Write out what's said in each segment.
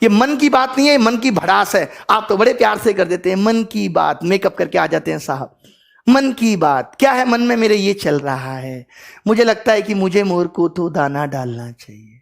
ये मन की बात नहीं है, मन की भड़ास है। आप तो बड़े प्यार से कर देते हैं मन की बात, मेकअप करके आ जाते हैं साहब। मन की बात क्या है, मन में मेरे ये चल रहा है, मुझे लगता है कि मुझे मोर को तो दाना डालना चाहिए।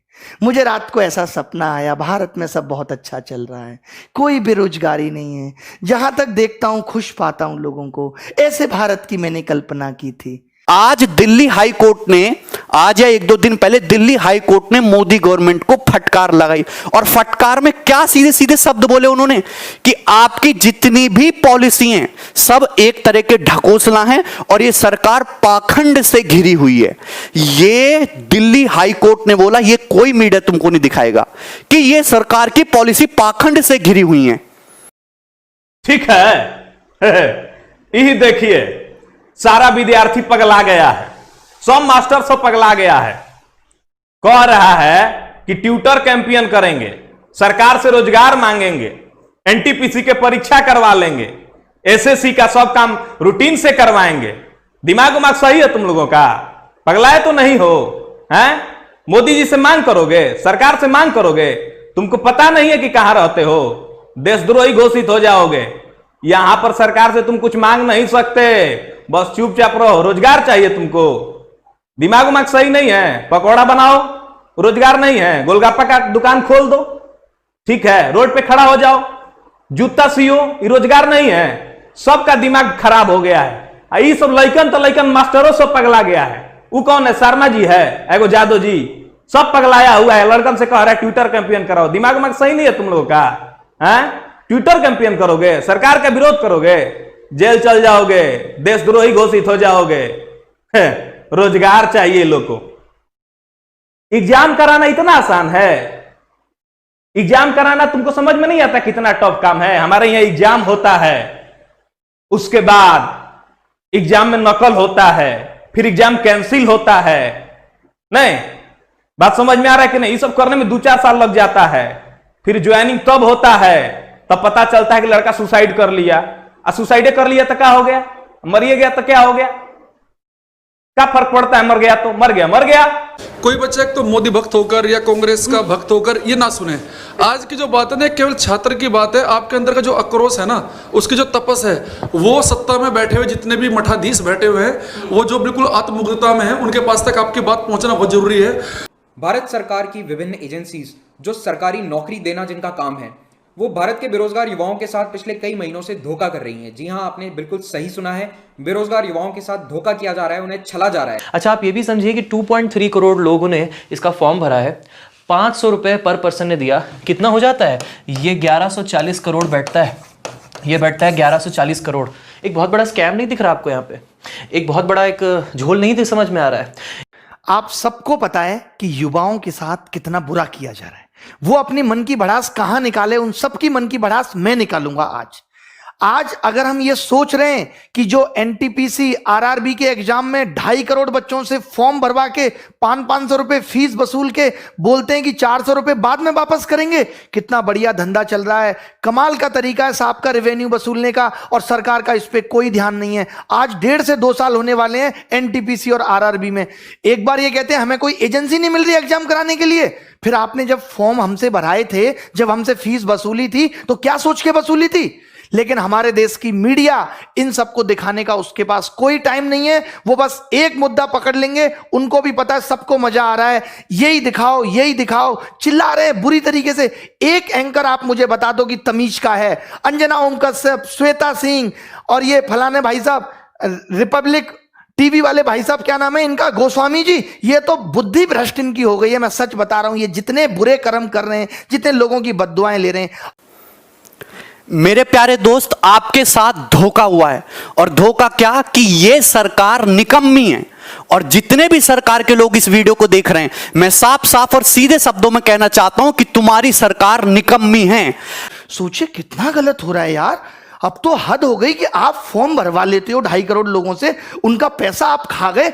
मुझे रात को ऐसा सपना आया, भारत में सब बहुत अच्छा चल रहा है, कोई बेरोजगारी नहीं है, जहां तक देखता हूं खुश पाता हूं लोगों को। ऐसे भारत की मैंने कल्पना की थी। आज दिल्ली हाई कोर्ट ने, आज या एक दो दिन पहले दिल्ली हाई कोर्ट ने मोदी गवर्नमेंट को फटकार लगाई, और फटकार में क्या सीधे सीधे शब्द बोले उन्होंने कि आपकी जितनी भी पॉलिसी हैं सब एक तरह के ढकोसला हैं और ये सरकार पाखंड से घिरी हुई है। ये दिल्ली हाई कोर्ट ने बोला, ये कोई मीडिया तुमको नहीं दिखाएगा कि ये सरकार की पॉलिसी पाखंड से घिरी हुई है। ठीक है यही देखिए, सारा विद्यार्थी पगला गया है, सब मास्टर सब पगला गया है। कह रहा है कि ट्यूटर कैंपेन करेंगे, सरकार से रोजगार मांगेंगे, एनटीपीसी के परीक्षा करवा लेंगे, एसएससी का सब काम रूटीन से करवाएंगे। दिमाग उमाग सही है तुम लोगों का? पगलाए तो नहीं हो हैं? मोदी जी से मांग करोगे, सरकार से मांग करोगे? तुमको पता नहीं है कि कहां रहते हो, देशद्रोही घोषित हो जाओगे। यहां पर सरकार से तुम कुछ मांग नहीं सकते, बस चुपचाप रहो। रोजगार चाहिए तुमको, दिमाग उमाग सही नहीं है? पकौड़ा बनाओ, रोजगार नहीं है, गोलगप्पा का दुकान खोल दो, ठीक है, रोड पे खड़ा हो जाओ, जूता सियो, ये रोजगार नहीं है। सबका दिमाग खराब हो गया है। ये सब लइकन तो लइकन मास्टरों सब पगला गया है। वो कौन है? शर्मा जी है, एगो जादव जी, सब पगलाया हुआ है। लड़कन से कह रहा है ट्विटर कैंपेन कराओ। दिमाग उमाग सही नहीं है तुम लोगों का? है ट्विटर कैंपेन करोगे, सरकार का विरोध करोगे, जेल चल जाओगे, देशद्रोही घोषित हो जाओगे। रोजगार चाहिए लोग को। एग्जाम कराना इतना आसान है? एग्जाम कराना तुमको समझ में नहीं आता कितना टफ काम है? हमारे यहां एग्जाम होता है, उसके बाद एग्जाम में नकल होता है, फिर एग्जाम कैंसिल होता है। नहीं, बात समझ में आ रहा है कि नहीं? ये सब करने में 2-4 साल लग जाता है, फिर ज्वाइनिंग तब होता है, तब पता चलता है कि लड़का सुसाइड कर लिया। सुसाइड कर लिया तो क्या हो गया? मरिए गया तो क्या हो गया? क्या फर्क पड़ता है? मर गया तो मर गया, मर गया। कोई बच्चा एक तो मोदी भक्त होकर या कांग्रेस का भक्त होकर ये ना सुने। आज की जो बात है ना, केवल छात्र की बात है। आपके अंदर का जो आक्रोश है ना, उसकी जो तपस है, वो सत्ता में बैठे हुए जितने भी मठाधीश बैठे हुए हैं, वो जो बिल्कुल आत्ममुग्धता में है, उनके पास तक आपकी बात पहुंचना बहुत जरूरी है। भारत सरकार की विभिन्न एजेंसीज जो सरकारी नौकरी देना जिनका काम है, वो भारत के बेरोजगार युवाओं के साथ पिछले कई महीनों से धोखा कर रही हैं। जी हां, आपने बिल्कुल सही सुना है, बेरोजगार युवाओं के साथ धोखा किया जा रहा है, उन्हें छला जा रहा है। अच्छा, आप ये भी समझिए कि 2.3 करोड़ लोगों ने इसका फॉर्म भरा है, 500 रुपए पर पर्सन ने दिया, कितना हो जाता है? ये 1140 करोड़ बैठता है। ये बैठता है 1140 करोड़। एक बहुत बड़ा स्कैम नहीं दिख रहा आपको यहाँ पे? एक बहुत बड़ा एक झोल नहीं समझ में आ रहा है? आप सबको पता है कि युवाओं के साथ कितना बुरा किया जा रहा है। वो अपनी मन की भड़ास कहां निकाले, उन सबकी मन की भड़ास मैं निकालूंगा आज अगर हम ये सोच रहे हैं कि जो एनटीपीसी आरआरबी के एग्जाम में 2.5 करोड़ बच्चों से फॉर्म भरवा के 500 रुपए फीस वसूल के बोलते हैं कि 400 रुपए बाद में वापस करेंगे, कितना बढ़िया धंधा चल रहा है, कमाल का तरीका है साहब का रेवेन्यू वसूलने का, और सरकार का इस पे कोई ध्यान नहीं है। आज 1.5 से 2 साल होने वाले हैं एनटीपीसी और आरआरबी में। एक बार ये कहते हैं हमें कोई एजेंसी नहीं मिल रही एग्जाम कराने के लिए, फिर आपने जब फॉर्म हमसे भराए थे, जब हमसे फीस वसूली थी, तो क्या सोच के वसूली थी? लेकिन हमारे देश की मीडिया इन सबको दिखाने का उसके पास कोई टाइम नहीं है। वो बस एक मुद्दा पकड़ लेंगे, उनको भी पता है सबको मजा आ रहा है, यही दिखाओ यही दिखाओ, चिल्ला रहे हैं बुरी तरीके से। एक एंकर आप मुझे बता दो कि तमीज का है, अंजना ओम कश्यप, श्वेता सिंह और ये फलाने भाई साहब रिपब्लिक टीवी वाले भाई साहब, क्या नाम है इनका, गोस्वामी जी, ये तो बुद्धि भ्रष्ट इनकी हो गई है। मैं सच बता रहा हूं, ये जितने बुरे कर्म कर रहे हैं, जितने लोगों की बद्दुआएं ले रहे हैं। मेरे प्यारे दोस्त, आपके साथ धोखा हुआ है, और धोखा क्या कि ये सरकार निकम्मी है। और जितने भी सरकार के लोग इस वीडियो को देख रहे हैं, मैं साफ साफ और सीधे शब्दों में कहना चाहता हूं कि तुम्हारी सरकार निकम्मी है। सोचिए कितना गलत हो रहा है यार। अब तो हद हो गई कि आप फॉर्म भरवा लेते हो 2.5 करोड़ लोगों से, उनका पैसा आप खा गए।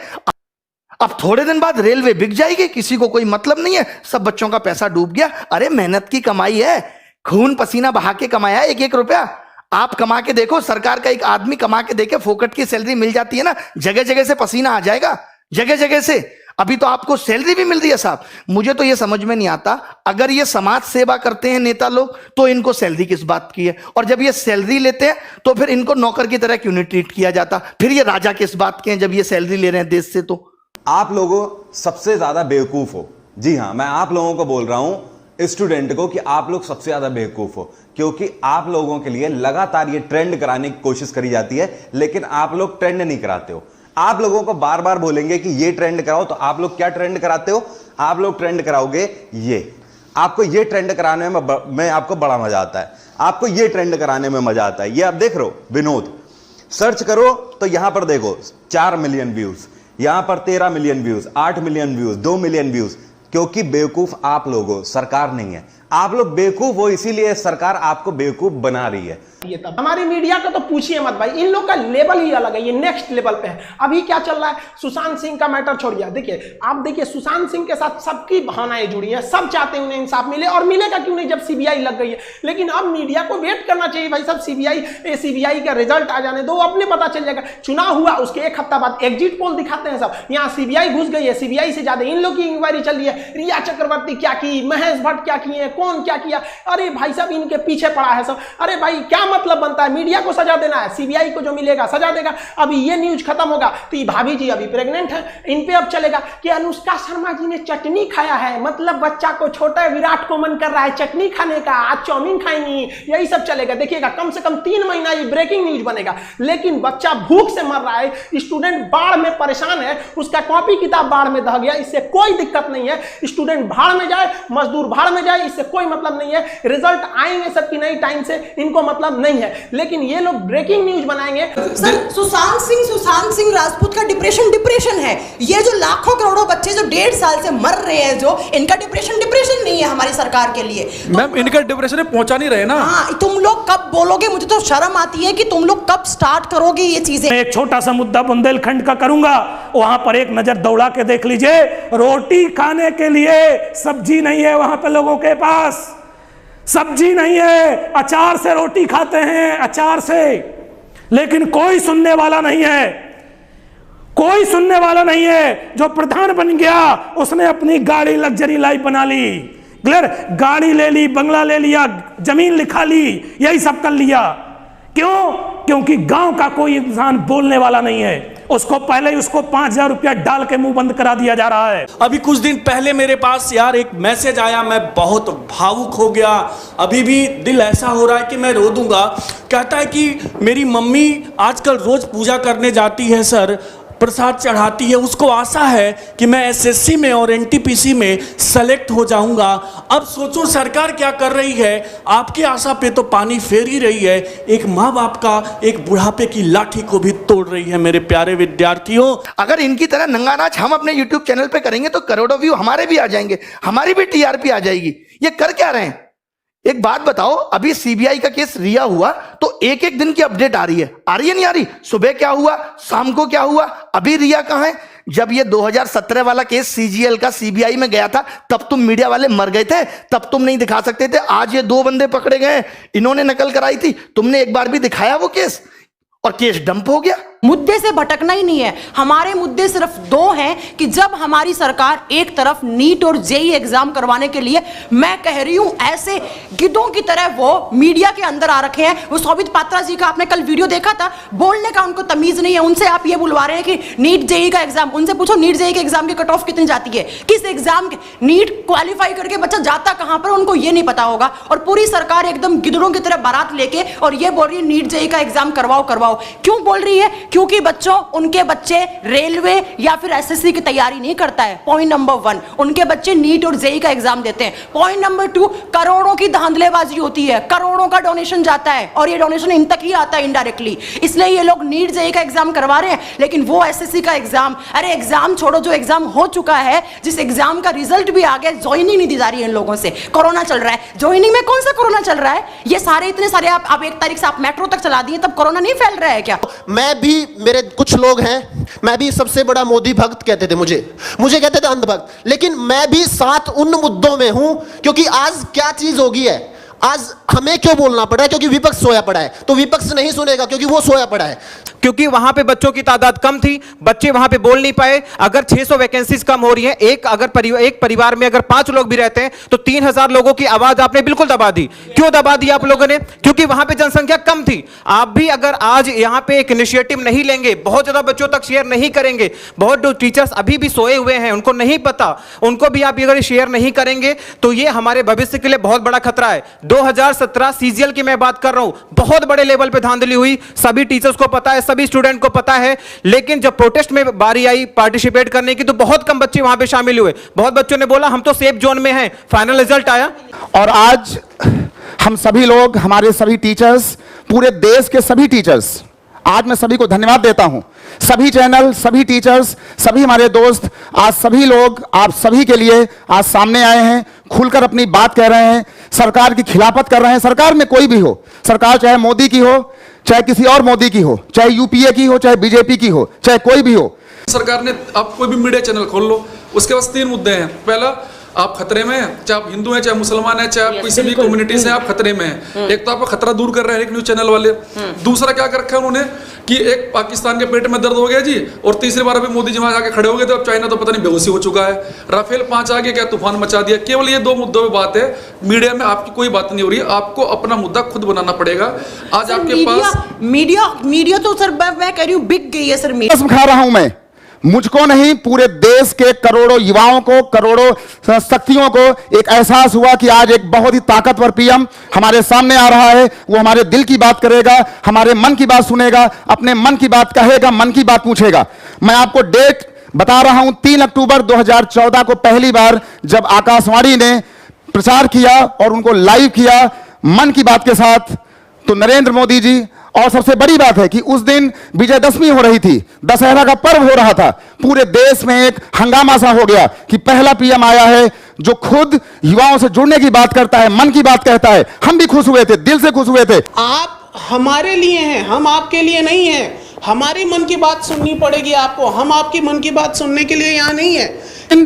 अब थोड़े दिन बाद रेलवे बिक जाएगी, किसी को कोई मतलब नहीं है, सब बच्चों का पैसा डूब गया। अरे मेहनत की कमाई है, खून पसीना बहा के कमाया 1-1 रुपया। आप कमा के देखो, सरकार का एक आदमी कमा के देखे, फोकट की सैलरी मिल जाती है ना, जगह जगह से पसीना आ जाएगा, जगह जगह से। अभी तो आपको सैलरी भी मिल रही है साहब। मुझे तो ये समझ में नहीं आता, अगर ये समाज सेवा करते हैं नेता लोग तो इनको सैलरी किस बात की है, और जब ये सैलरी लेते हैं तो फिर इनको नौकर की तरह क्यों नहीं ट्रीट किया जाता, फिर ये राजा किस बात के हैं जब ये सैलरी ले रहे हैं देश से। तो आप लोगों सबसे ज्यादा बेवकूफ हो। जी हां, मैं आप लोगों को बोल रहा हूं, स्टूडेंट को, कि आप लोग सबसे ज्यादा बेवकूफ हो, क्योंकि आप लोगों के लिए लगातार ये ट्रेंड कराने की कोशिश करी जाती है, लेकिन आप लोग ट्रेंड नहीं कराते हो। आप लोगों को बार बार बोलेंगे कि ये ट्रेंड कराओ, तो आप लोग क्या ट्रेंड कराते हो? आप लोग ट्रेंड कराओगे ये। आपको ये ट्रेंड कराने में आपको बड़ा मजा आता है, आपको ये ट्रेंड कराने में मजा आता है। ये आप देख रहे हो, विनोद सर्च करो तो यहां पर देखो 4 मिलियन व्यूज, यहां पर 13 million views, 8 million views, 2 million views. क्योंकि बेवकूफ आप लोग हो, सरकार नहीं है। आप लोग बेवकूफ हो, इसीलिए सरकार आपको बेवकूफ बना रही है। ये तब हमारी मीडिया का तो पूछिए मत भाई, इन लोग का लेवल ही अलग है, ये नेक्स्ट लेवल पे है। अभी क्या चल रहा है, सुशांत सिंह का मैटर छोड़िए, देखिए आप देखिए सुशांत सिंह के साथ सबकी भावनाएं जुड़ी हैं, सब चाहते हैं उन्हें इंसाफ मिले, और मिलेगा क्यों नहीं जब सीबीआई लग गई है। लेकिन अब मीडिया को वेट करना चाहिए भाई साहब, सीबीआई का रिजल्ट आ जाने दो, अपने पता चल जाएगा। चुनाव हुआ उसके एक हफ्ता बाद एग्जिट पोल दिखाते हैं सब, यहाँ सीबीआई घुस गई है, सीबीआई से ज्यादा इन लोग की इंक्वायरी चल रही है, रिया चक्रवर्ती क्या की, महेश भट्ट क्या किए, कौन क्या किया, अरे भाई साहब इनके पीछे पड़ा है सब। अरे भाई क्या मतलब बनता है, मीडिया को सजा देना है, सीबीआई को जो मिलेगा सजा देगा। अभी ये न्यूज खत्म होगा तो ये भाभी जी अभी प्रेग्नेंट है, इन पे अब चलेगा कि अनुष्का शर्मा जी ने चटनी खाया है, मतलब बच्चा को छोटा विराट को मन कर रहा है चटनी खाने का, आज चाउमीन खाएंगी, यही सब चलेगा। देखिएगा कम से कम 3 महीना ये ब्रेकिंग न्यूज बनेगा। लेकिन बच्चा भूख से मर रहा है, स्टूडेंट बाढ़ में परेशान है, उसका कॉपी किताब बाढ़ में दह गया, इससे कोई दिक्कत नहीं है। स्टूडेंट भाड़ में जाए, मजदूर भाड़ में जाए, इससे कोई मतलब नहीं है। रिजल्ट आएंगे सबकी नई टाइम से, इनको मतलब नहीं है, लेकिन ये लोग ब्रेकिंग न्यूज बनाएंगे। सर सुशांत सिंह राजपूत का डिप्रेशन है। ये जो लाखों करोड़ों बच्चे जो 1.5 साल से मर रहे हैं, जो इनका डिप्रेशन नहीं है हमारी सरकार के लिए। मैम इनका डिप्रेशन पहुंचा नहीं रहे ना। हाँ, तुम लोग कब बोलोगे? मुझे तो शर्म आती है कि तुम लोग कब स्टार्ट करोगे ये चीजें। एक छोटा सा मुद्दा बुंदेलखंड का करूंगा, वहां पर एक नजर दौड़ा के देख लीजिए, रोटी खाने के लिए सब्जी नहीं है वहां पर, लोगों के पास सब्जी नहीं है, अचार से रोटी खाते हैं, अचार से। लेकिन कोई सुनने वाला नहीं है, कोई सुनने वाला नहीं है। जो प्रधान बन गया उसने अपनी गाड़ी लग्जरी लाइफ बना ली, क्लियर, गाड़ी ले ली, बंगला ले लिया, जमीन लिखा ली, यही सब कर लिया। क्यों? क्योंकि गांव का कोई इंसान बोलने वाला नहीं है, उसको पहले उसको 5,000 रुपया डाल के मुंह बंद करा दिया जा रहा है। अभी कुछ दिन पहले मेरे पास यार एक मैसेज आया, मैं बहुत भावुक हो गया, अभी भी दिल ऐसा हो रहा है कि मैं रो दूंगा। कहता है कि मेरी मम्मी आजकल रोज पूजा करने जाती है सर, प्रसाद चढ़ाती है, उसको आशा है कि मैं एसएससी में और एनटीपीसी में सेलेक्ट हो जाऊंगा। अब सोचो सरकार क्या कर रही है, आपकी आशा पे तो पानी फेर ही रही है, एक माँ बाप का एक बुढ़ापे की लाठी को भी तोड़ रही है। मेरे प्यारे विद्यार्थियों, अगर इनकी तरह नंगा नाच हम अपने YouTube चैनल पे करेंगे तो करोड़ों व्यू हमारे भी आ जाएंगे, हमारी भी टीआरपी आ जाएगी। ये कर क्या रहे हैं? एक बात बताओ, अभी सीबीआई का केस रिया हुआ तो एक एक दिन की अपडेट आ रही है नहीं आ रही? सुबह क्या हुआ, शाम को क्या हुआ, अभी रिया कहां है? जब ये 2017 वाला केस सीजीएल का सीबीआई में गया था तब तुम मीडिया वाले मर गए थे, तब तुम नहीं दिखा सकते थे। आज ये 2 बंदे पकड़े गए, इन्होंने नकल कराई थी, तुमने एक बार भी दिखाया वो केस, और केस डंप हो गया। मुद्दे से भटकना ही नहीं है। हमारे मुद्दे सिर्फ 2 हैं कि जब हमारी सरकार एक तरफ नीट और जेई एग्जाम करवाने के लिए, मैं कह रही हूं ऐसे गिद्धों की तरह वो मीडिया के अंदर आ रखे हैं। वो सौभित पात्रा जी का आपने कल वीडियो देखा था, बोलने का उनको तमीज नहीं है। उनसे आप ये बुलवा रहे हैं कि नीट जेई का एग्जाम, उनसे पूछो नीट जेई के एग्जाम की कट ऑफ कितनी जाती है, किस एग्जाम के नीट क्वालिफाई करके बच्चा जाता कहां पर, उनको ये नहीं पता होगा। और पूरी सरकार एकदम गिद्धों की तरह बारात लेके और ये बोल रही है नीट जेई का एग्जाम करवाओ। क्यों बोल रही है? क्योंकि बच्चों, उनके बच्चे रेलवे या फिर एसएससी की तैयारी नहीं करता है, पॉइंट नंबर 1। उनके बच्चे नीट और जेई का एग्जाम देते हैं। पॉइंट नंबर 2, करोड़ों की धांधलेबाजी होती है, करोड़ों का डोनेशन जाता है और ये डोनेशन इन तक ही आता है इनडायरेक्टली, इसलिए ये लोग नीट जेई का एग्जाम करवा रहे हैं। लेकिन वो एसएससी का एग्जाम, अरे एग्जाम छोड़ो, जो एग्जाम हो चुका है, जिस एग्जाम का रिजल्ट भी आ गया, ज्वाइनिंग नहीं दी जा रही है इन लोगों से। कोरोना चल रहा है, ज्वाइनिंग में कौन सा कोरोना चल रहा है? ये सारे इतने सारे आप 1 तारीख से आप मेट्रो तक चला दिए, तब कोरोना नहीं फैल रहा है क्या? मैं भी, मेरे कुछ लोग हैं, मैं भी सबसे बड़ा मोदी भक्त कहते थे मुझे कहते थे अंधभक्त, लेकिन मैं भी साथ उन मुद्दों में हूं। क्योंकि आज क्या चीज होगी है, आज हमें क्यों बोलना पड़ा है? क्योंकि विपक्ष सोया पड़ा है, तो विपक्ष नहीं सुनेगा क्योंकि वो सोया पड़ा है। क्योंकि वहां पे बच्चों की तादाद कम थी, बच्चे वहां पे बोल नहीं पाए। अगर 600 वैकेंसीज कम हो रही हैं, एक परिवार में अगर 5 लोग भी रहते हैं तो 3000 लोगों की आवाज आपने बिल्कुल दबा दी। क्यों दबा दी आप लोगों ने? क्योंकि वहां पे जनसंख्या कम थी। आप भी अगर आज यहां पे एक इनिशिएटिव नहीं लेंगे, बहुत ज्यादा बच्चों तक शेयर नहीं करेंगे, बहुत टीचर्स अभी भी सोए हुए हैं, उनको नहीं पता, उनको भी आप अगर शेयर नहीं करेंगे तो ये हमारे भविष्य के लिए बहुत बड़ा खतरा है। 2017 सीजीएल की मैं बात कर रहा हूं, बहुत बड़े लेवल पे धांधली हुई, सभी टीचर्स को पता है, सभी स्टूडेंट को पता है, लेकिन जब प्रोटेस्ट में बारी आई पार्टिसिपेट करने की तो बहुत कम बच्चे वहां पे शामिल हुए। बहुत बच्चों ने बोला हम तो सेफ जोन में हैं। फाइनल रिजल्ट आया और आज हम सभी लोग, हमारे सभी टीचर्स, पूरे देश के सभी टीचर्स, आज मैं सभी को धन्यवाद देता हूं। सभी चैनल, सभी टीचर्स, सभी हमारे दोस्त, आज सभी लोग आप सभी के लिए आज सामने आए हैं, खुलकर अपनी बात कह रहे हैं, सरकार की खिलाफत कर रहे हैं। सरकार में कोई भी हो, सरकार चाहे मोदी की हो, चाहे किसी और मोदी की हो, चाहे यूपीए की हो, चाहे बीजेपी की हो, चाहे कोई भी हो, सरकार ने, आप कोई भी मीडिया चैनल खोल लो, उसके पास 3 मुद्दे हैं। पहला, आप खतरे में हैं, चाहे आप हिंदू हैं, चाहे मुसलमान हैं, चाहे आप किसी भी कम्युनिटी से, आप खतरे में हैं। एक तो आपका खतरा दूर कर रहे हैं एक न्यूज चैनल वाले। दूसरा क्या कर रखा है उन्होंने कि एक पाकिस्तान के पेट में दर्द हो गया जी, और तीसरी बार अभी मोदी जी वहां जाके खड़े हो गए, तो अब चाइना तो पता नहीं बेहोशी हो चुका है, राफेल 5 आ गया, क्या तूफान मचा दिया। केवल ये 2 मुद्दों पे बात है, मीडिया में आपकी कोई बात नहीं हो रही है। आपको अपना मुद्दा खुद बनाना पड़ेगा। आज आपके पास मीडिया तो सर मैं कह रही हूँ बिक गई है सर। कसम खा रहा हूं मैं, मुझको नहीं, पूरे देश के करोड़ों युवाओं को, करोड़ों शक्तियों को एक एहसास हुआ कि आज एक बहुत ही ताकतवर पीएम हमारे सामने आ रहा है। वो हमारे दिल की बात करेगा, हमारे मन की बात सुनेगा, अपने मन की बात कहेगा, मन की बात पूछेगा। मैं आपको डेट बता रहा हूं, 3 अक्टूबर 2014 को पहली बार जब आकाशवाणी ने प्रचार किया और उनको लाइव किया मन की बात के साथ, तो नरेंद्र मोदी जी, और सबसे बड़ी बात है कि उस दिन विजयदशमी हो रही थी, दशहरा का पर्व हो रहा था, पूरे देश में एक हंगामा सा हो गया कि पहला पीएम आया है जो खुद युवाओं से जुड़ने की बात करता है, मन की बात कहता है। हम भी खुश हुए थे, दिल से खुश हुए थे। आप हमारे लिए हैं, हम आपके लिए नहीं हैं। हमारी मन की बात सुननी पड़ेगी आपको, हम आपकी मन की बात सुनने के लिए यहाँ नहीं है।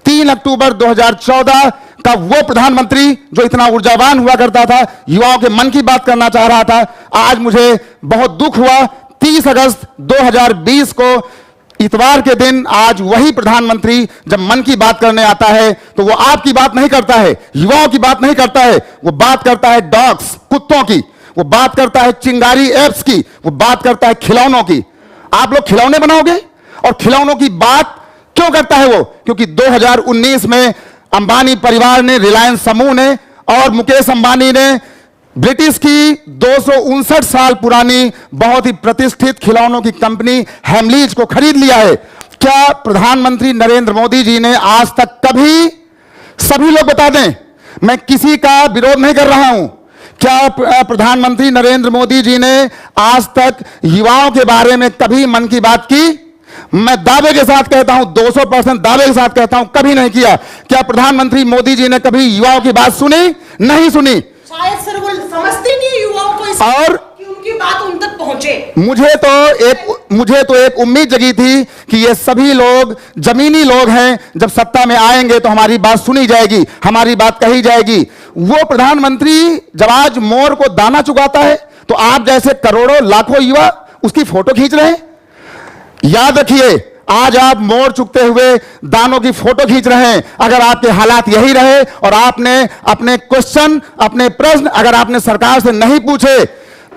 3 अक्टूबर 2014 का वो प्रधानमंत्री जो इतना ऊर्जावान हुआ करता था, युवाओं के मन की बात करना चाह रहा था, आज मुझे बहुत दुख हुआ। 30 अगस्त 2020 को इतवार के दिन आज वही प्रधानमंत्री जब मन की बात करने आता है तो वो आपकी बात नहीं करता है, युवाओं की बात नहीं करता है, वो बात करता है डॉग्स, कुत्तों की, वो बात करता है चिंगारी एप्स की, वो बात करता है खिलौनों की। आप लोग खिलौने बनाओगे? और खिलौनों की बात क्यों करता है वो? क्योंकि 2019 में अंबानी परिवार ने, रिलायंस समूह ने और मुकेश अंबानी ने ब्रिटिश की 259 साल पुरानी बहुत ही प्रतिष्ठित खिलौनों की कंपनी हेमलीज को खरीद लिया है। क्या प्रधानमंत्री नरेंद्र मोदी जी ने आज तक कभी, सभी लोग बता दें, मैं किसी का विरोध नहीं कर रहा हूं, क्या प्रधानमंत्री नरेंद्र मोदी जी ने आज तक युवाओं के बारे में कभी मन की बात की? मैं दावे के साथ कहता हूं, 200% दावे के साथ कहता हूं, कभी नहीं किया। क्या प्रधानमंत्री मोदी जी ने कभी युवाओं की बात सुनी? नहीं सुनी। शायद सर वो समझते नहीं है युवाओं को, और कि उनकी बात उन तक पहुंचे। मुझे तो एक उम्मीद जगी थी कि ये सभी लोग जमीनी लोग हैं, जब सत्ता में आएंगे तो हमारी बात सुनी जाएगी, हमारी बात कही जाएगी। वो प्रधानमंत्री जब आज मोर को दाना चुगाता है तो आप जैसे करोड़ों लाखों युवा उसकी फोटो खींच रहे हैं। याद रखिए, आज आप मोर चुगते हुए दानों की फोटो खींच रहे हैं। अगर आपके हालात यही रहे और आपने अपने क्वेश्चन, अपने प्रश्न अगर आपने सरकार से नहीं पूछे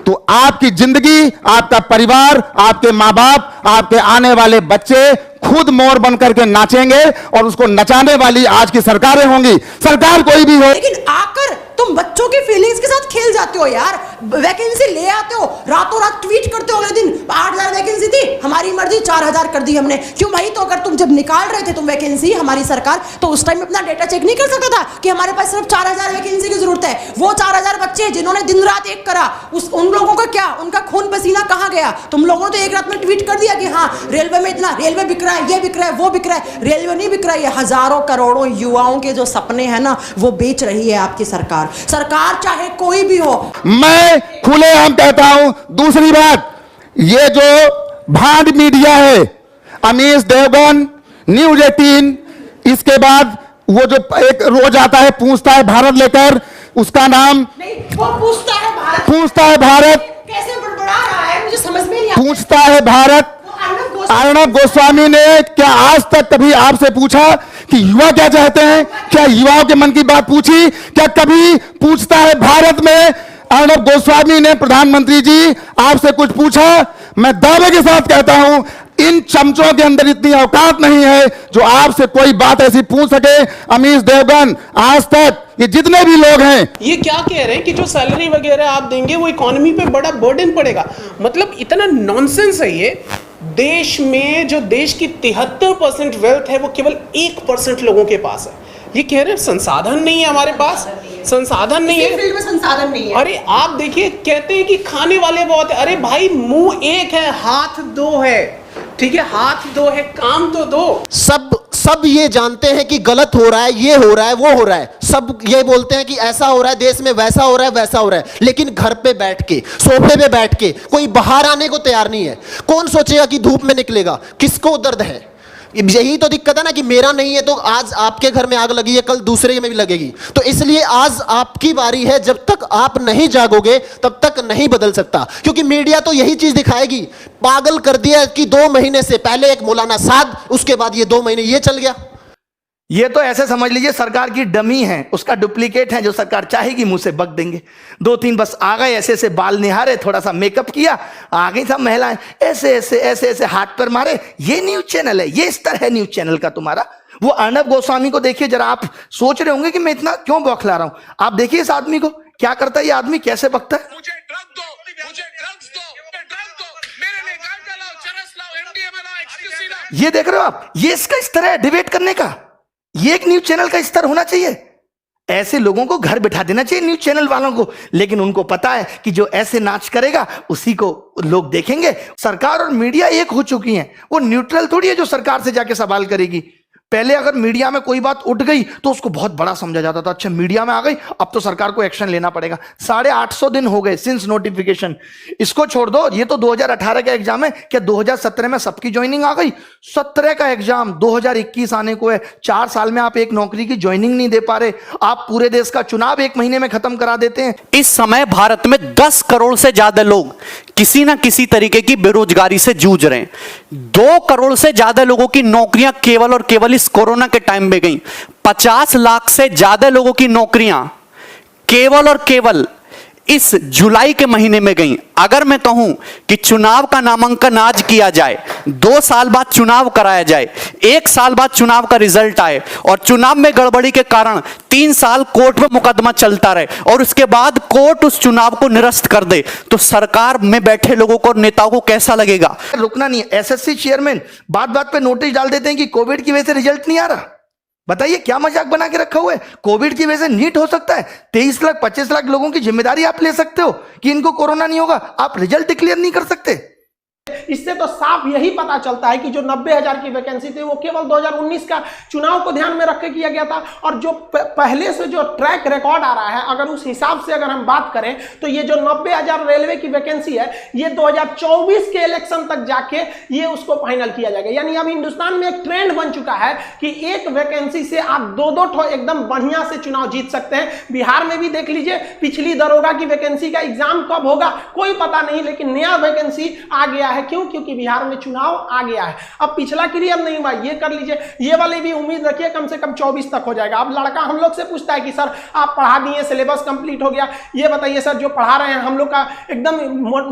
तो आपकी जिंदगी, आपका परिवार, आपके मां बाप, आपके आने वाले बच्चे खुद मोर बनकर के नाचेंगे और उसको नचाने वाली आज की सरकारें होंगी, सरकार कोई भी हो। लेकिन आकर तुम बच्चों की फीलिंग्स के साथ खेल जाते हो यार। वैकेंसी ले आते हो, रातों रात ट्वीट करते हो, अगले दिन 8000 वैकेंसी थी, हमारी मर्जी 4000 कर दी हमने। क्यों भाई? तो अगर तुम जब निकाल रहे थे तुम वैकेंसी, हमारी सरकार, तो उस टाइम अपना डेटा चेक नहीं कर सकता था कि हमारे पास सिर्फ 4000 वैकेंसी की जरूरत है? वो 4000 बच्चे जिन्होंने दिन रात एक करा, उन लोगों का क्या, उनका खून पसीना कहां गया? तुम लोगों ने तो एक रात में ट्वीट कर दिया कि हाँ रेलवे में इतना, रेलवे बिक रहा है, ये बिक रहा है, वो बिक रहा है। रेलवे नहीं बिक रहा है, हजारों करोड़ों युवाओं के जो सपने हैं ना वो बेच रही है आपकी सरकार। सरकार चाहे कोई भी हो। मैं खुलेआम कहता हूं। दूसरी बात, ये जो भांड मीडिया है, अमीश देवगन, न्यूज 18, इसके बाद वो जो एक रोज आता है पूछता है भारत लेकर, उसका नाम नहीं, वो पूछता है भारत, कैसे बड़बड़ा रहा है, मुझे समझ में नहीं पूछता है भारत। अर्णब गोस्वामी ने क्या आज तक कभी आपसे पूछा कि युवा क्या चाहते हैं? क्या युवाओं के मन की बात पूछी? क्या कभी पूछता है भारत में अर्णब गोस्वामी ने प्रधानमंत्री जी आपसे कुछ पूछा? मैं दावे के साथ कहता हूं इन चमचों के अंदर इतनी औकात नहीं है जो आपसे कोई बात ऐसी पूछ सके। अमीश देवगन, आज तक ये जितने भी लोग हैं, ये क्या कह रहे हैं कि जो सैलरी वगैरह आप देंगे वो इकोनॉमी पे बड़ा बर्डन पड़ेगा। मतलब इतना नॉनसेंस है ये। देश में जो देश की 73% वेल्थ है वो केवल 1% लोगों के पास है। ये कह रहे हैं संसाधन नहीं है हमारे पास, संसाधन नहीं है, फील्ड में संसाधन नहीं है। अरे आप देखिए, कहते हैं कि खाने वाले बहुत है। अरे भाई, मुंह एक है, हाथ दो है, ठीक है, हाथ दो है, काम तो दो। सब ये जानते हैं कि गलत हो रहा है, ये हो रहा है, वो हो रहा है। सब ये बोलते हैं कि ऐसा हो रहा है देश में, वैसा हो रहा है, वैसा हो रहा है। लेकिन घर पे बैठ के, सोफे पे बैठ के कोई बाहर आने को तैयार नहीं है। कौन सोचेगा कि धूप में निकलेगा? किसको दर्द है? यही तो दिक्कत है ना कि मेरा नहीं है तो आज आपके घर में आग लगी है, कल दूसरे में भी लगेगी। तो इसलिए आज आपकी बारी है। जब तक आप नहीं जागोगे तब तक नहीं बदल सकता, क्योंकि मीडिया तो यही चीज दिखाएगी। पागल कर दिया कि 2 महीने से पहले एक मौलाना साद, उसके बाद ये 2 महीने ये चल गया। ये तो ऐसे समझ लीजिए सरकार की डमी है, उसका डुप्लीकेट है, जो सरकार चाहेगी मुंह से बक देंगे। 2-3 बस आ गए, ऐसे ऐसे बाल निहारे, थोड़ा सा मेकअप किया, आ गई सब महिलाएं, ऐसे ऐसे ऐसे ऐसे हाथ पर मारे। ये न्यूज चैनल है, ये स्तर है न्यूज चैनल का तुम्हारा। वो अर्णब गोस्वामी को देखिए जरा, आप सोच रहे होंगे कि मैं इतना क्यों बौखला रहा हूं। आप देखिए इस आदमी को, क्या करता है ये आदमी, कैसे बकता है। मुझे ड्रग दो, मुझे ड्रग्स दो, ड्रग दो, मेरे लिए गांजा लाओ, चरस लाओ, एमडीएमए लाओ, एक्सक्यूसी लाओ। ये देख रहे हो आप, ये इसका स्तर है डिबेट करने का। ये एक न्यूज चैनल का स्तर होना चाहिए। ऐसे लोगों को घर बिठा देना चाहिए न्यूज चैनल वालों को। लेकिन उनको पता है कि जो ऐसे नाच करेगा उसी को लोग देखेंगे। सरकार और मीडिया एक हो चुकी हैं, वो न्यूट्रल थोड़ी है जो सरकार से जाके सवाल करेगी। पहले अगर मीडिया में कोई बात उठ गई तो उसको बहुत बड़ा समझा जाता था, अच्छा मीडिया में आ गई अब तो सरकार को एक्शन लेना पड़ेगा। 850 दिन हो गए सिंस नोटिफिकेशन। इसको छोड़ दो, ये तो 2018 का एग्जाम है, क्या 2017 में सबकी ज्वाइनिंग आ गई? 17 का एग्जाम 2021 आने को है। 4 साल में आप एक नौकरी की ज्वाइनिंग नहीं दे पा रहे। आप पूरे देश का चुनाव 1 महीने में खत्म करा देते हैं। इस समय भारत में 10 करोड़ से ज्यादा लोग किसी ना किसी तरीके की बेरोजगारी से जूझ रहे हैं। 2 करोड़ से ज्यादा लोगों की नौकरियां केवल और केवल इस कोरोना के टाइम में गई। 50 लाख से ज्यादा लोगों की नौकरियां केवल और केवल इस जुलाई के महीने में गई। अगर मैं कहूं कि चुनाव का नामांकन आज किया जाए, 2 साल बाद चुनाव कराया जाए, 1 साल बाद चुनाव का रिजल्ट आए और चुनाव में गड़बड़ी के कारण 3 साल कोर्ट में मुकदमा चलता रहे और उसके बाद कोर्ट उस चुनाव को निरस्त कर दे, तो सरकार में बैठे लोगों को और नेताओं को कैसा लगेगा? रुकना नहीं है। एसएससी चेयरमैन बात बात पे नोटिस डाल देते हैं कि कोविड की वजह से रिजल्ट नहीं आ रहा। बताइए क्या मजाक बना के रखा हुआ है। कोविड की वजह से नीट हो सकता है। 23 लाख 25 लाख लोगों की जिम्मेदारी आप ले सकते हो कि इनको कोरोना नहीं होगा, आप रिजल्ट डिक्लेयर नहीं कर सकते। इससे तो साफ यही पता चलता है कि जो 90,000 की वैकेंसी थी वो केवल 2019 का चुनाव को ध्यान में रख के किया गया था। और जो पहले से जो ट्रैक रिकॉर्ड आ रहा है, अगर उस हिसाब से अगर हम बात करें तो ये जो 90,000 रेलवे की वैकेंसी है, ये 2024 के इलेक्शन तक जाके ये उसको फाइनल किया जाएगा। यानी अब हिंदुस्तान में एक ट्रेंड बन चुका है कि एक वैकेंसी से आप 2-2 एकदम बढ़िया से चुनाव जीत सकते हैं। बिहार में भी देख लीजिए, पिछली दरोगा की वैकेंसी का एग्जाम कब होगा कोई पता नहीं, लेकिन नया वैकेंसी आ गया है। क्यों? क्योंकि बिहार में चुनाव आ गया है। अब पिछला क्लियर नहीं हुआ, ये कर लीजिए। ये वाली भी उम्मीद रखिए कम से कम 24 तक हो जाएगा। अब लड़का हम लोग से पूछता है कि सर आप पढ़ा दिए, सिलेबस कंप्लीट हो गया, ये बताइए सर जो पढ़ा रहे हैं हम लोग का एकदम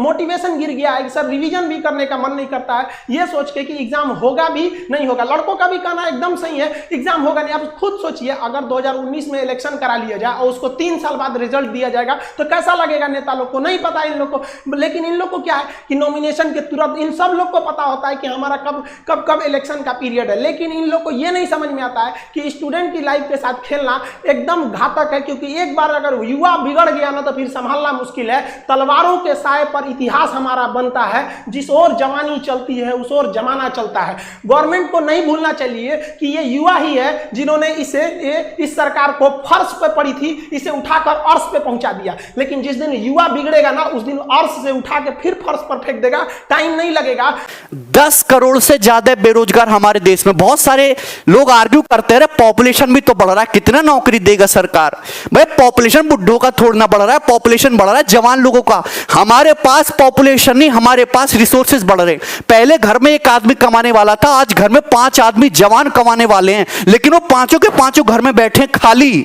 मोटिवेशन गिर गया है, सर रिवीजन भी करने का मन नहीं करता है, ये सोच के कि एग्जाम होगा भी नहीं होगा। लड़कों का भी कहना एकदम सही है, एग्जाम होगा नहीं। अब खुद सोचिए, अगर 2019 में इलेक्शन करा लिया जाए और उसको 3 साल बाद रिजल्ट दिया जाएगा तो कैसा लगेगा नेता लोग को? नहीं पता इन लोग को। लेकिन इन लोग को क्या है कि नॉमिनेशन के तुरंत इन सब लोग को पता होता है कि हमारा कब इलेक्शन का पीरियड है। लेकिन इन लोग को यह नहीं समझ में आता है कि स्टूडेंट की लाइफ के साथ खेलना एकदम घातक है, क्योंकि एक बार अगर युवा बिगड़ गया ना तो फिर संभालना मुश्किल है। तलवारों के साए पर इतिहास हमारा बनता है, जिस ओर जवानी चलती है उस ओर जमाना चलता है। गवर्नमेंट को नहीं भूलना चाहिए कि ये युवा ही है जिन्होंने इस सरकार को फर्श पे पड़ी थी, इसे उठाकर अर्श पे पहुंचा दिया। लेकिन जिस दिन युवा बिगड़ेगा ना उस दिन अर्श से उठा के फिर फर्श पर फेंक देगा, टाइम नहीं लगेगा। 10 करोड़ से ज्यादा बेरोजगार हमारे देश में। बहुत सारे लोग आर्ग्यू करते हैं पॉपुलेशन भी तो बढ़ रहा है, कितना नौकरी देगा सरकार? भाई पॉपुलेशन बुड्ढों का थोड़ा ना बढ़ रहा है, पॉपुलेशन बढ़ रहा है जवान लोगों का। हमारे पास पॉपुलेशन नहीं, हमारे पास रिसोर्सेज बढ़ रहे। पहले घर में एक आदमी कमाने वाला था, आज घर में 5 आदमी जवान कमाने वाले हैं, लेकिन वो पांचों के पांचों घर में बैठे खाली।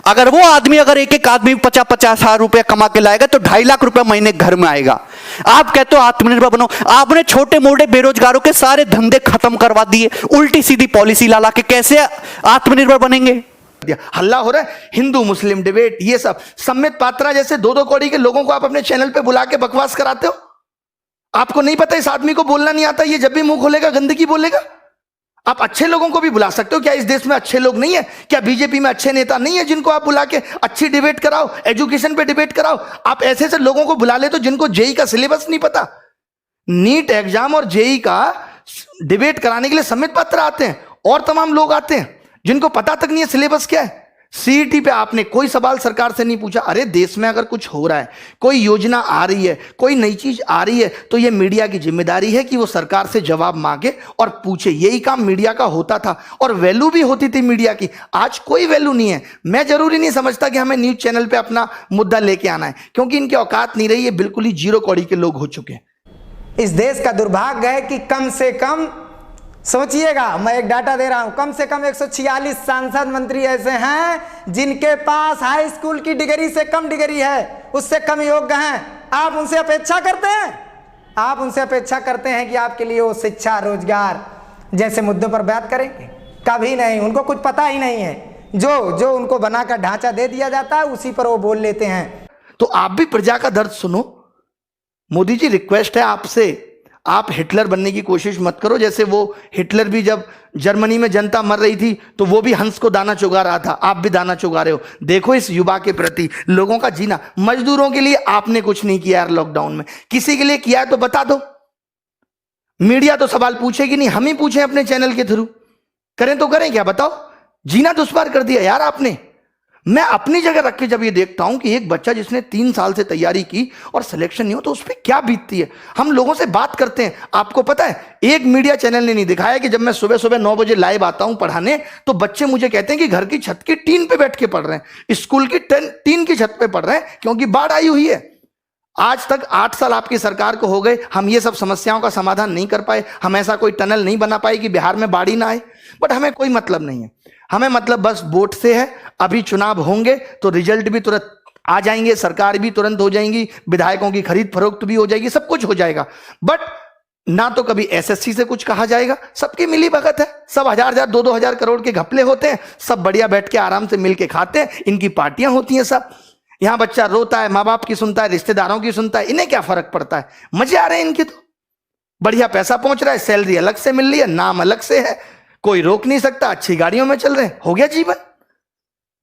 अगर वो आदमी अगर एक आदमी 50-50 हजार रुपया कमा के लाएगा तो 2.5 लाख रुपया महीने घर में आएगा। आप कहते हो आत्मनिर्भर बनो, आपने छोटे मोटे बेरोजगारों के सारे धंधे खत्म करवा दिए, उल्टी सीधी पॉलिसी ला के कैसे आत्मनिर्भर बनेंगे? हल्ला हो रहा है हिंदू मुस्लिम डिबेट, ये सब। सम्मित पात्रा जैसे 2-2 कौड़ी के लोगों को आप अपने चैनल पे बुला के बकवास कराते हो। आपको नहीं पता इस आदमी को बोलना नहीं आता, ये जब भी मुंह खोलेगा गंदगी बोलेगा। आप अच्छे लोगों को भी बुला सकते हो, क्या इस देश में अच्छे लोग नहीं है? क्या बीजेपी में अच्छे नेता नहीं है जिनको आप बुला के अच्छी डिबेट कराओ, एजुकेशन पे डिबेट कराओ? आप ऐसे ऐसे लोगों को बुला ले तो जिनको जेई का सिलेबस नहीं पता, नीट एग्जाम और जेई का डिबेट कराने के लिए सम्मित पात्रा आते हैं और तमाम लोग आते हैं जिनको पता तक नहीं है सिलेबस क्या है। सीईटी पे आपने कोई सवाल सरकार से नहीं पूछा। अरे देश में अगर कुछ हो रहा है, कोई योजना आ रही है, कोई नई चीज आ रही है, तो ये मीडिया की जिम्मेदारी है कि वो सरकार से जवाब मांगे और पूछे। यही काम मीडिया का होता था और वैल्यू भी होती थी मीडिया की। आज कोई वैल्यू नहीं है। मैं जरूरी नहीं समझता कि हमें न्यूज चैनल पे अपना मुद्दा लेके आना है, क्योंकि इनकी औकात नहीं रही है, बिल्कुल ही 0 कौड़ी के लोग हो चुके हैं। इस देश का दुर्भाग्य है कि कम से कम सोचिएगा, मैं एक डाटा दे रहा हूं, कम से कम 146 सांसद मंत्री ऐसे हैं जिनके पास हाई स्कूल की डिग्री से कम डिग्री है, उससे कम योग्य हैं। आप उनसे अपेक्षा करते हैं, आप उनसे अपेक्षा करते हैं कि आपके लिए वो शिक्षा रोजगार जैसे मुद्दों पर बात करेंगे? कभी नहीं। उनको कुछ पता ही नहीं है, जो उनको बनाकर ढांचा दे दिया जाता है उसी पर वो बोल लेते हैं। तो आप भी प्रजा का दर्द सुनो। मोदी जी रिक्वेस्ट है आपसे, आप हिटलर बनने की कोशिश मत करो। जैसे वो हिटलर भी जब जर्मनी में जनता मर रही थी तो वो भी हंस को दाना चुगा रहा था, आप भी दाना चुगा रहे हो। देखो इस युवा के प्रति, लोगों का जीना। मजदूरों के लिए आपने कुछ नहीं किया यार लॉकडाउन में, किसी के लिए किया है तो बता दो। मीडिया तो सवाल पूछेगी नहीं, हम ही पूछें अपने चैनल के थ्रू। करें तो करें क्या, बताओ। जीना दुश्वार कर दिया यार आपने। मैं अपनी जगह रख के जब ये देखता हूं कि एक बच्चा जिसने 3 साल से तैयारी की और सिलेक्शन नहीं हो तो उस पर क्या बीतती है। हम लोगों से बात करते हैं, आपको पता है एक मीडिया चैनल ने नहीं दिखाया कि जब मैं सुबह सुबह 9 बजे लाइव आता हूं पढ़ाने तो बच्चे मुझे कहते हैं कि घर की छत की टीन पे बैठ के पढ़ रहे हैं, स्कूल की टीन की छत पे पढ़ रहे हैं क्योंकि बाढ़ आई हुई है। आज तक 8 साल आपकी सरकार को हो गए, हम ये सब समस्याओं का समाधान नहीं कर पाए, हम ऐसा कोई टनल नहीं बना पाए कि बिहार में बाढ़ ही ना आए। बट हमें कोई मतलब नहीं है, हमें मतलब बस वोट से है। अभी चुनाव होंगे तो रिजल्ट भी तुरंत आ जाएंगे, सरकार भी तुरंत हो जाएंगी, विधायकों की खरीद फरोख्त भी हो जाएगी, सब कुछ हो जाएगा। बट ना तो कभी एसएससी से कुछ कहा जाएगा, सबकी मिली भगत है, सब 1000-1000 2-2000 करोड़ के घपले होते हैं, सब बढ़िया बैठ के आराम से मिल के खाते हैं, इनकी पार्टियां होती हैं सब। यहां बच्चा रोता है, माँ बाप की सुनता है, रिश्तेदारों की सुनता है, इन्हें क्या फर्क पड़ता है, मजे आ रहे हैं इनके। तो बढ़िया पैसा पहुंच रहा है, सैलरी अलग से मिल रही है, नाम अलग से है, कोई रोक नहीं सकता, अच्छी गाड़ियों में चल रहे हैं, हो गया जीवन।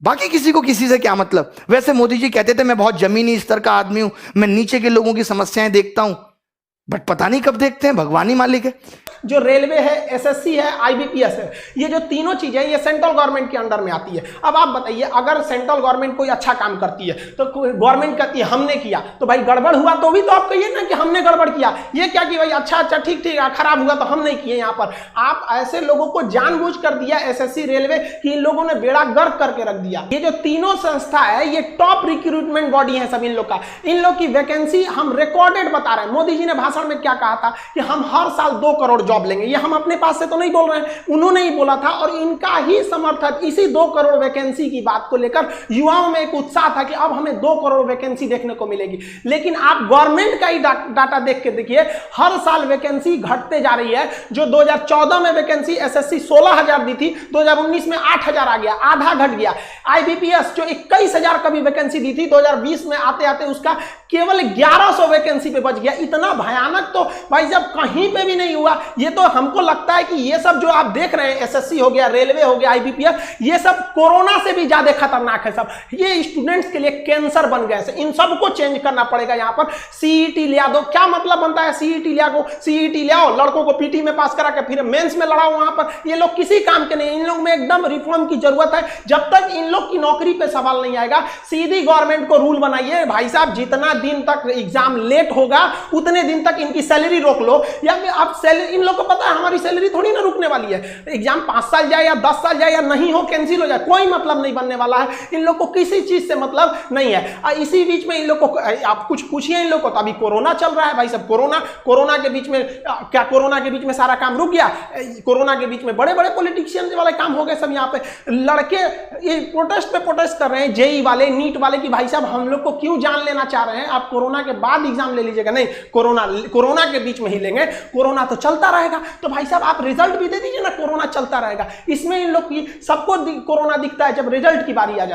बाकी किसी को किसी से क्या मतलब। वैसे मोदी जी कहते थे मैं बहुत जमीनी स्तर का आदमी हूं, मैं नीचे के लोगों की समस्याएं देखता हूं, बट पता नहीं कब देखते हैं, भगवान ही मालिक है। जो रेलवे है, एसएससी है, आईबीपीएस है, ये जो तीनों चीजें ये सेंट्रल गवर्नमेंट के अंडर में आती है। अब आप बताइए, अगर सेंट्रल गवर्नमेंट कोई अच्छा काम करती है तो गवर्नमेंट कहती है हमने किया, तो भाई गड़बड़ हुआ तो भी तो आप कहिए ना कि हमने गड़बड़ किया। ये क्या कि भाई अच्छा ठीक खराब हुआ तो हम नहीं किए। यहाँ पर आप ऐसे लोगों को जानबूझ कर दिया एसएससी रेलवे कि इन लोगों ने बेड़ा गर्क करके रख दिया। ये जो तीनों संस्था है ये टॉप रिक्रूटमेंट बॉडी है सब इन लोग का। इन लोग की वैकेंसी हम रिकॉर्डेड बता रहे हैं। मोदी जी ने भाषण में क्या कहा था कि हम हर साल 2 करोड़ जॉब लेंगे। ये हम अपने पास से तो नहीं बोल रहे हैं, उन्होंने ही बोला था और इनका ही समर्थक इसी 2 करोड़ वैकेंसी की बात को लेकर युवाओं में एक उत्साह था कि अब हमें 2 करोड़ वैकेंसी देखने को मिलेगी। लेकिन आप गवर्नमेंट का ही डाटा देख के देखिए, हर साल वैकेंसी घटते जा रही है। जो 2014 में वैकेंसी एसएससी 16,000 दी थी, 2019 में 8,000 आ गया, आधा घट गया। आईबीपीएस जो 21,000 का भी वैकेंसी दी थी, 2020 में आते आते उसका केवल 1100 वैकेंसी पे बच गया। इतना भयानक तो भाई जब कहीं पे भी नहीं हुआ ये तो हमको लगता है कि ये सब जो आप देख रहे हैं, एसएससी हो गया, रेलवे हो गया, आईबीपीएस, ये सब कोरोना से भी ज्यादा खतरनाक है सब। ये स्टूडेंट्स के लिए कैंसर बन गए हैं। इन सबको चेंज करना पड़ेगा। यहाँ पर सीईटी लिया दो, क्या मतलब बनता है सीईटी लिया को? सीईटी ले आओ, लड़कों को पीटी में पास करा के फिर मेंस में लड़ाओ। वहां पर ये लोग किसी काम के नहीं। इन लोग में एकदम रिफॉर्म की जरूरत है। जब तक इन लोग की नौकरी पे सवाल नहीं आएगा, सीधी गवर्नमेंट को रूल बनाइए, भाई साहब जितना दिन तक एग्जाम लेट होगा उतने दिन तक इनकी सैलरी रोक लो। या आप सैलरी, इन लोग को पता है हमारी सैलरी थोड़ी ना रुकने वाली है। एग्जाम 5 साल जाए या 10 साल जाए या नहीं हो, कैंसिल हो जाए, कोई मतलब नहीं बनने वाला है। इन लोग को किसी चीज से मतलब नहीं है। इसी बीच में इन लोग को आप कुछ पूछिए इन लोग को, तो अभी कोरोना चल रहा है भाई साहब। कोरोना के बीच में क्या कोरोना के बीच में सारा काम रुक गया? कोरोना के बीच में बड़े बड़े पॉलिटिशियन वाले काम हो गए सब। यहाँ पे लड़के ये प्रोटेस्ट पे प्रोटेस्ट कर रहे हैं, जेई वाले, नीट वाले, कि भाई साहब हम लोग को क्यों जान लेना चाह रहे हैं? आप कोरोना के बाद एग्जाम ले लीजिएगा। नहीं, कोरोना के बीच में ही लेंगे, कोरोना तो चलता रहेगा। तो भाई साहब आप रिजल्ट भी दे दीजिए ना, कोरोना चलता रहेगा। इसमें इन लोग की सबको कोरोना दिखता है जब रिजल्ट की बारी आ जाती है।